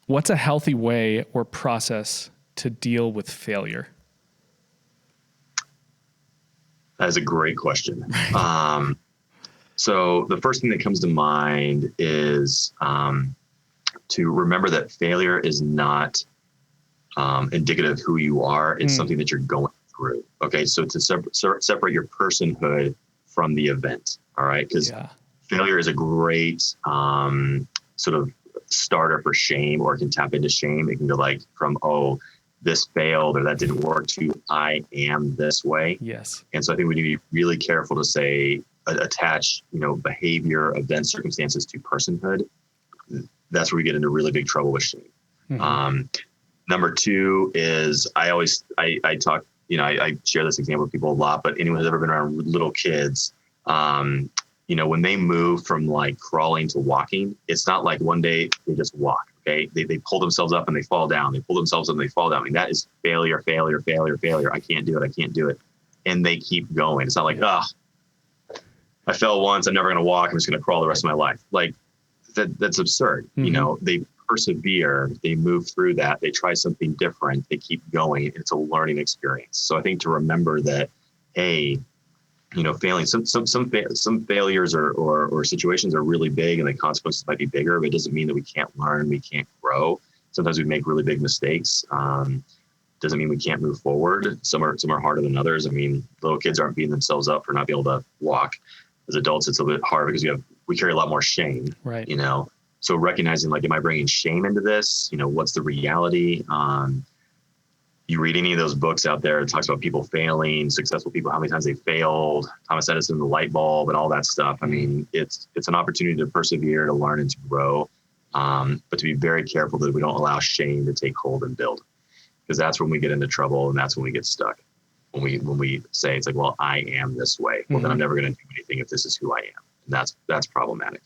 What's a healthy way or process to deal with failure? That is a great question. So the first thing that comes to mind is to remember that failure is not indicative of who you are. It's something that you're going through. Okay, so to separate your personhood from the event. All right, because failure is a great sort of starter for shame, or it can tap into shame. It can go like from, oh, this failed or that didn't work, to I am this way. Yes. And so I think we need to be really careful to say, attach, behavior, events, circumstances to personhood. That's where we get into really big trouble with shame. Mm-hmm. Number two is I talk, I share this example with people a lot, but anyone who's ever been around little kids, when they move from like crawling to walking, it's not like one day they just walk. Okay. They pull themselves up and they fall down. They pull themselves up and they fall down. I mean, that is failure. I can't do it. And they keep going. It's not like, I fell once, I'm never going to walk. I'm just going to crawl the rest of my life. Like that's absurd. Mm-hmm. They persevere, they move through that. They try something different. They keep going. It's a learning experience. So I think to remember that, hey, failing, some failures or situations are really big and the consequences might be bigger, but it doesn't mean that we can't learn, we can't grow. Sometimes we make really big mistakes. Doesn't mean we can't move forward. Some are harder than others. I mean, little kids aren't beating themselves up for not being able to walk. As adults, it's a little bit hard because we carry a lot more shame, right? So recognizing, like, am I bringing shame into this? What's the reality? You read any of those books out there, it talks about people failing, successful people, how many times they failed, Thomas Edison, the light bulb, and all that stuff. I mean, it's an opportunity to persevere, to learn, and to grow, but to be very careful that we don't allow shame to take hold and build, because that's when we get into trouble and that's when we get stuck. When we say it's like, well, I am this way. Well, then I'm never going to do anything if this is who I am. And that's problematic.